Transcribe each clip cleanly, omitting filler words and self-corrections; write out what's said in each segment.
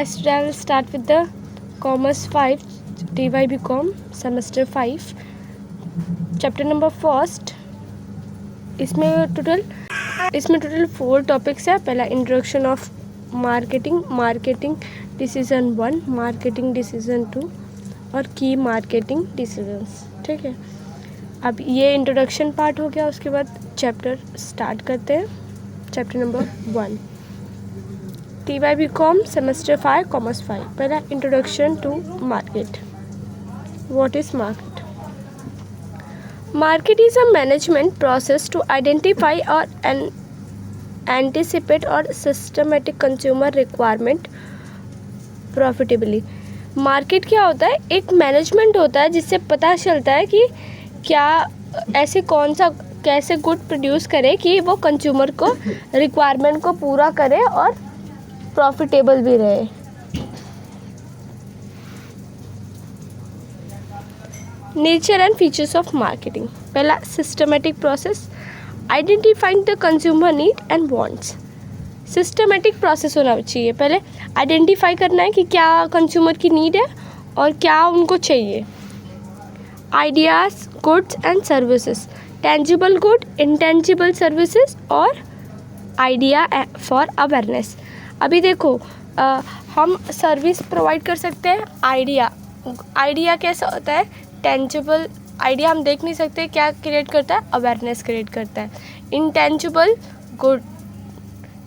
today I will start with the Commerce 5 DYBCom semester 5 chapter number first. इसमें total 4 topics है. पहला introduction of marketing decision 1, marketing decision 2 और की marketing decisions. ठीक है, अब ये इंट्रोडक्शन पार्ट हो गया. उसके बाद चैप्टर स्टार्ट करते हैं. Chapter number 1 DYBCom semester 5 Commerce 5. पहला introduction to market. What is market? Market is a management process to identify or anticipate or systematic consumer requirement profitably. Market क्या होता है? एक मैनेजमेंट होता है जिससे पता चलता है कि क्या ऐसे कैसे गुड प्रोड्यूस करे कि वो कंज्यूमर को रिक्वायरमेंट को पूरा करे और प्रॉफिटेबल भी रहे. Nature and features of marketing. पहला systematic process, identifying the consumer need and wants. Systematic process होना चाहिए. पहले आइडेंटिफाई करना है कि क्या कंज्यूमर की नीड है और क्या उनको चाहिए. Ideas, goods and services, tangible good, intangible services और आइडिया फॉर अवेयरनेस. अभी देखो हम सर्विस प्रोवाइड कर सकते हैं. आइडिया कैसा होता है? टेंजिबल आइडिया हम देख नहीं सकते, क्या क्रिएट करता है? अवेयरनेस क्रिएट करता है. Intangible good,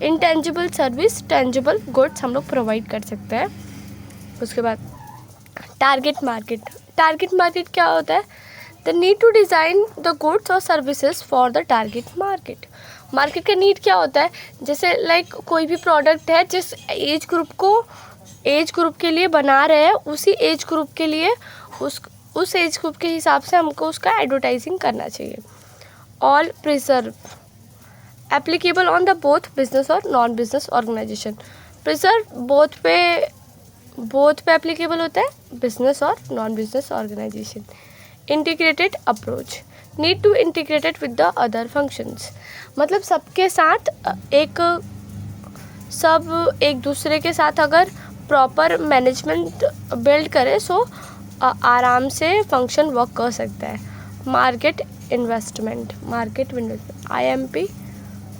intangible service, tangible goods हम लोग प्रोवाइड कर सकते हैं. उसके बाद टारगेट मार्केट क्या होता है? The need to design the goods और services for the target market. Market का नीड क्या होता है? जैसे लाइक कोई भी प्रोडक्ट है जिस एज ग्रुप के लिए बना रहे हैं, उसी एज ग्रुप के लिए उस एज ग्रुप के हिसाब से हमको उसका एडवर्टाइजिंग करना चाहिए. All preserve, applicable on the both business और non business organization. Preserve both पे एप्लीकेबल होता है, बिजनेस और non business organization. Integrated approach, need to integrated with the other functions. मतलब सबके साथ सब एक दूसरे के साथ अगर प्रॉपर मैनेजमेंट बिल्ड करे सो आराम से फंक्शन वर्क कर सकता है. Market investment, IMP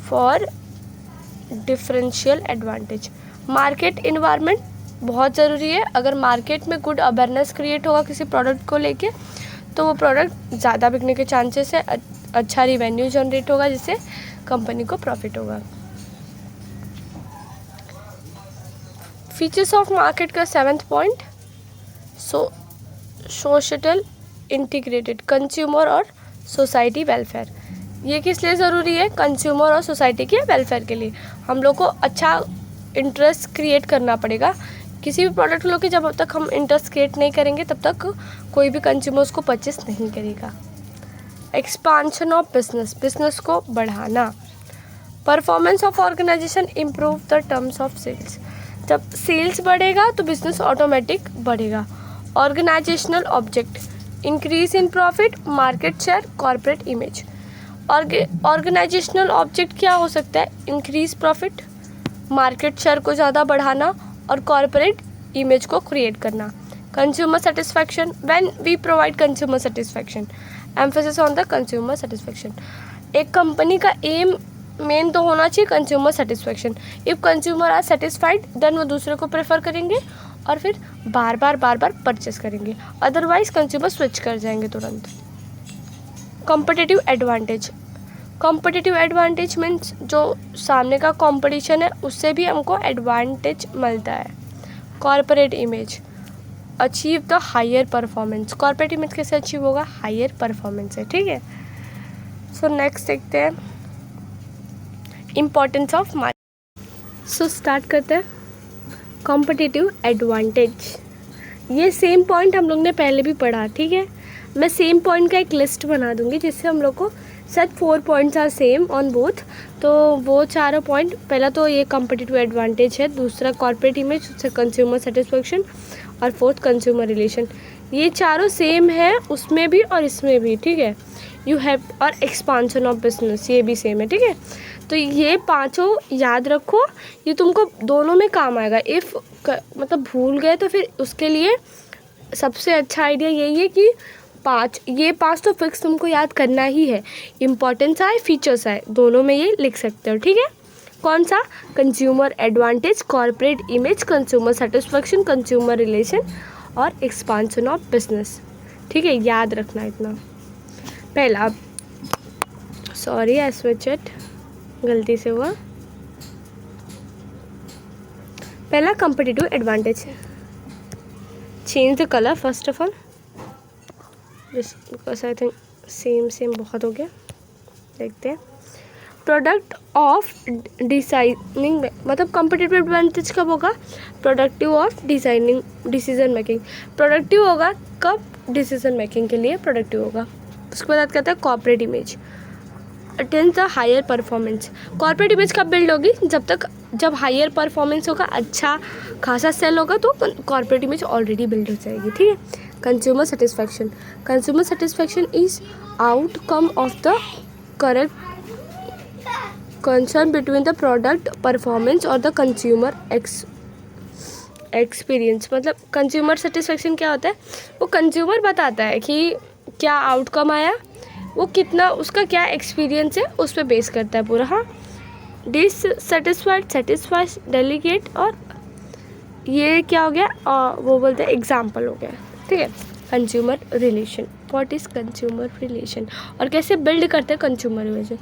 for differential advantage. Market environment बहुत ज़रूरी है. अगर मार्केट में गुड अवेयरनेस क्रिएट होगा किसी प्रोडक्ट को लेके तो वो प्रोडक्ट ज़्यादा बिकने के चांसेस है, अच्छा रिवेन्यू जनरेट होगा जिससे कंपनी को प्रॉफिट होगा. फीचर्स ऑफ मार्केट का 7th point, social integrated, consumer और सोसाइटी वेलफेयर. ये किस लिए ज़रूरी है? कंज्यूमर और सोसाइटी के वेलफेयर के लिए. हम लोग को अच्छा इंटरेस्ट क्रिएट करना पड़ेगा किसी भी प्रोडक्ट को लेकर. जब तक हम इंटरेस्ट क्रिएट नहीं करेंगे तब तक कोई भी कंज्यूमर उसको परचेस नहीं करेगा. एक्सपांशन ऑफ बिजनेस को बढ़ाना. Performance of organisation improve the terms of sales. जब सेल्स बढ़ेगा तो बिजनेस ऑटोमेटिक बढ़ेगा. Organisational object, increase in profit, market share, corporate image. Organisational object क्या हो सकता है? इंक्रीज प्रॉफिट, मार्केट शेयर को ज़्यादा बढ़ाना और कॉर्पोरेट इमेज को क्रिएट करना. Consumer satisfaction, when we provide consumer satisfaction, emphasis on the consumer satisfaction. एक कंपनी का एम मेन तो होना चाहिए consumer satisfaction. If consumer are satisfied then वो दूसरे को प्रेफर करेंगे और फिर बार बार परचेस करेंगे. अदरवाइज कंज्यूमर स्विच कर जाएंगे तुरंत. कॉम्पिटिटिव एडवांटेज मीन्स जो सामने का कंपटीशन है उससे भी हमको एडवांटेज मिलता है. Corporate image, achieve the higher performance. Corporate image कैसे अचीव होगा? हायर परफॉर्मेंस है. ठीक है, सो नेक्स्ट देखते हैं importance of market. So start करते हैं. कॉम्पिटिटिव एडवांटेज, ये सेम पॉइंट हम लोग ने पहले भी पढ़ा. ठीक है, मैं सेम पॉइंट का एक लिस्ट बना दूंगी जिससे हम लोग को शायद 4 points are same on both. तो वो चारों पॉइंट, पहला तो ये कॉम्पिटिटिव एडवांटेज है, दूसरा कॉर्पोरेट इमेज, दूसरा कंज्यूमर सेटिस्फैक्शन और फोर्थ कंज्यूमर रिलेशन. ये चारों सेम है उसमें भी और इसमें भी. ठीक है, यू हैव और एक्सपांशन ऑफ बिजनेस ये भी सेम है. ठीक है, तो ये पांचों याद रखो, ये तुमको दोनों में काम आएगा. इफ़ मतलब भूल गए तो फिर उसके लिए सबसे अच्छा आइडिया यही है कि ये पाँच तो फिक्स तुमको याद करना ही है। इम्पोर्टेंस आए, फीचर्स आए, दोनों में ये लिख सकते हो, ठीक है। कौन सा? Consumer advantage, corporate image, consumer satisfaction, consumer relation और एक्सपांशन ऑफ बिजनेस, ठीक है। याद रखना इतना। पहला, सॉरी आई स्विच इट, गलती से हुआ। पहला competitive advantage. Change the colour first of all, because I think same बहुत हो गया। देखते हैं। प्रोडक्ट ऑफ डिजाइनिंग, मतलब कंपटीटिव एडवांटेज कब होगा? Productive of designing decision making. Productive होगा कब? डिसीजन मेकिंग के लिए प्रोडक्टिव होगा। उसके बाद कहते हैं corporate image, attains the higher performance. Corporate image कब बिल्ड होगी? जब हायर परफॉर्मेंस होगा, अच्छा खासा सेल होगा, तो कॉर्पोरेट इमेज ऑलरेडी बिल्ड हो जाएगी, ठीक है। Consumer satisfaction. Consumer satisfaction is outcome of the correct concern between the product performance और द कंज्यूमर एक्सपीरियंस। मतलब कंज्यूमर सेटिस्फैक्शन क्या होता है? वो कंज्यूमर बताता है कि क्या आउटकम आया, वो कितना, उसका क्या एक्सपीरियंस है, उस पर बेस करता है पूरा। हाँ, डिससेटिस्फाइड, सेटिस्फाइड, डेलीगेट, और ये क्या हो गया? वो बोलते हैं एग्जाम्पल हो गया, ठीक है। Consumer relation. What is consumer relation और कैसे बिल्ड करते हैं consumer relation?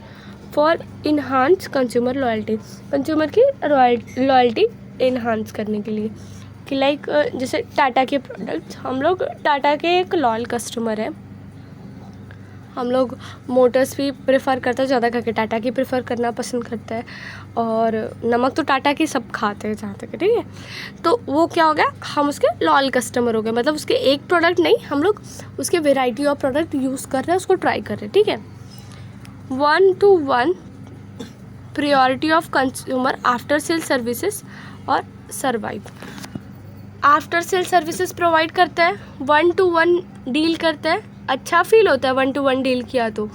For enhance consumer loyalty. Consumer की लॉयल्टी इन्हांस करने के लिए कि लाइक जैसे टाटा के प्रोडक्ट्स, हम लोग टाटा के एक लॉयल कस्टमर है। हम लोग मोटर्स भी प्रेफर करते हैं, ज़्यादा करके टाटा की प्रेफर करना पसंद करता है, और नमक तो टाटा की सब खाते हैं जहाँ तक, ठीक है। तो वो क्या हो गया? हम उसके लॉयल कस्टमर हो गए, मतलब उसके एक प्रोडक्ट नहीं, हम लोग उसके वेराइटी ऑफ प्रोडक्ट यूज़ कर रहे हैं, उसको ट्राई कर रहे हैं, ठीक है। 1-to-1 priority of consumer after sale services और survive. After sale services provide करता है, 1-to-1 डील करता है, अच्छा फील होता है 1-to-1 डील किया तो।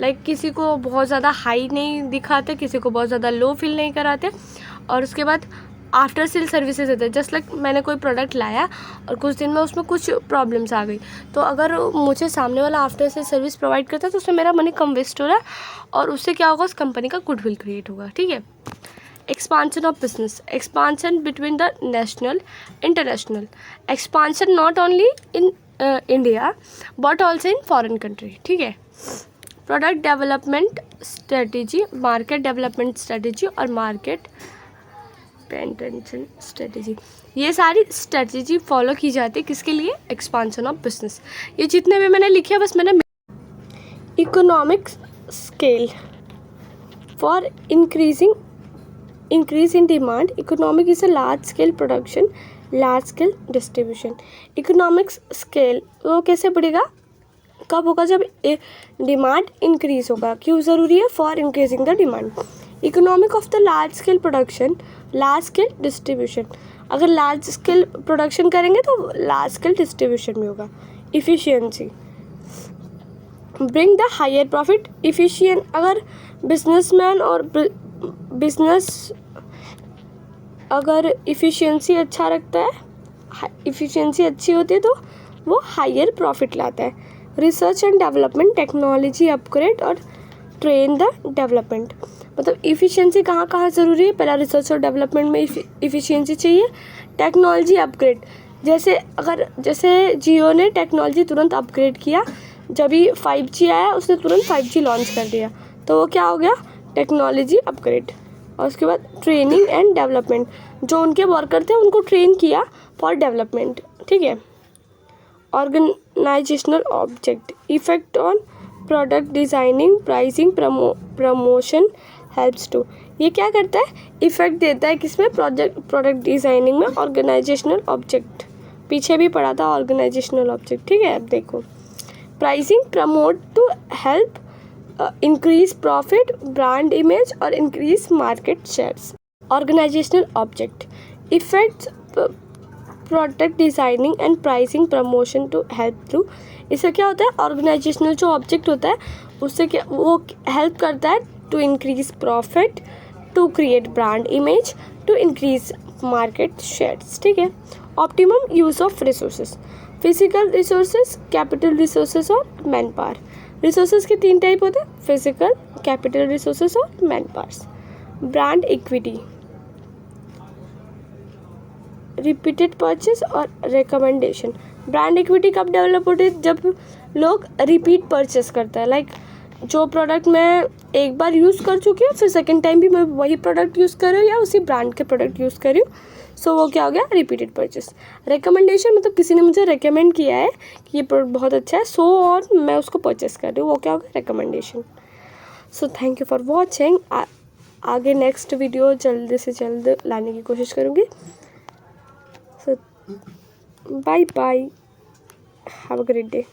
लाइक किसी को बहुत ज़्यादा हाई नहीं दिखाते, किसी को बहुत ज़्यादा लो फील नहीं कराते। और उसके बाद आफ्टर सेल सर्विसेज होते हैं। जस्ट लाइक मैंने कोई प्रोडक्ट लाया और कुछ दिन में उसमें कुछ प्रॉब्लम्स आ गई, तो अगर मुझे सामने वाला आफ्टर सेल सर्विस प्रोवाइड करता है तो उसमें मेरा मनी कम वेस्ट हो रहा है, और उससे क्या होगा? उस कंपनी का गुडविल क्रिएट होगा, ठीक है। Expansion of business. Expansion between the national international. Expansion not only in India but also in foreign country, ठीक है। Product development strategy, market development strategy और मार्केट पेनिट्रेशन स्ट्रेटेजी। ये सारी स्ट्रेटेजी फॉलो की जाती है किसके लिए? Expansion of business. ये जितने भी मैंने लिखे बस मैंने economic scale for increase in demand. Economic is a large scale production, large scale distribution. Economic scale वो कैसे बढ़ेगा? कब होगा? जब डिमांड इंक्रीज होगा। क्यों ज़रूरी है? For increasing the demand. Economic of the large scale production, large scale distribution. अगर लार्ज स्केल प्रोडक्शन करेंगे तो लार्ज स्केल डिस्ट्रीब्यूशन में होगा। Efficiency, bring the higher profit. Efficient, अगर बिजनेसमैन और बिजनेस अगर इफ़िशियंसी अच्छा रखता है, इफ़िशियंसी अच्छी होती है तो वो हायर प्रॉफिट लाता है। Research and development, technology upgrade और ट्रेन द डेवलपमेंट। मतलब इफ़िशियंसी कहाँ कहाँ ज़रूरी है? पहला रिसर्च और डेवलपमेंट में इफ़िशियंसी चाहिए। टेक्नोलॉजी अपग्रेड, जैसे जियो ने टेक्नोलॉजी तुरंत अपग्रेड किया, जब भी 5G आया उसने तुरंत 5G लॉन्च कर दिया, तो वो क्या हो गया? Technology upgrade. और उसके बाद ट्रेनिंग एंड डेवलपमेंट, जो उनके वर्कर थे उनको ट्रेन किया फॉर डेवलपमेंट, ठीक है। Organisational object, effect on product designing, pricing, promotion helps to. ये क्या करता है? इफेक्ट देता है किसमें? प्रोडक्ट डिज़ाइनिंग में। ऑर्गेनाइजेशनल ऑब्जेक्ट पीछे भी पढ़ा था, ऑर्गेनाइजेशनल ऑब्जेक्ट, ठीक है। अब देखो, pricing, promote to help increase profit, brand image और increase market shares. Organizational object, effects product designing and pricing, promotion to help through. इससे क्या होता है? ऑर्गेनाइजेशनल जो ऑब्जेक्ट होता है उससे क्या वो हेल्प करता है to increase profit, to create brand image, to increase of market shares, ठीक है। Optimum use of resources, physical resources, capital resources और मैन पावर। रिसोर्सेज के 3 टाइप होते हैं, फिजिकल, कैपिटल रिसोर्सेज और man powers. Brand equity, repeated purchase और recommendation. Brand equity कब develop होती है, जब लोग रिपीट परचेस करते हैं। लाइक जो प्रोडक्ट मैं एक बार यूज़ कर चुकी हूँ, फिर सेकंड टाइम भी मैं वही प्रोडक्ट यूज़ कर रही हूँ या उसी ब्रांड के प्रोडक्ट यूज़ कर रही हूँ, सो वो क्या हो गया, रिपीटेड परचेस। रिकमेंडेशन मतलब किसी ने मुझे रिकमेंड किया है कि ये प्रोडक्ट बहुत अच्छा है, सो और मैं उसको परचेस कर रही हूँ, वो क्या हो गया, recommendation. So thank you for watching. आगे नेक्स्ट वीडियो जल्द से जल्द लाने की कोशिश करूँगी। So bye bye, have a great day.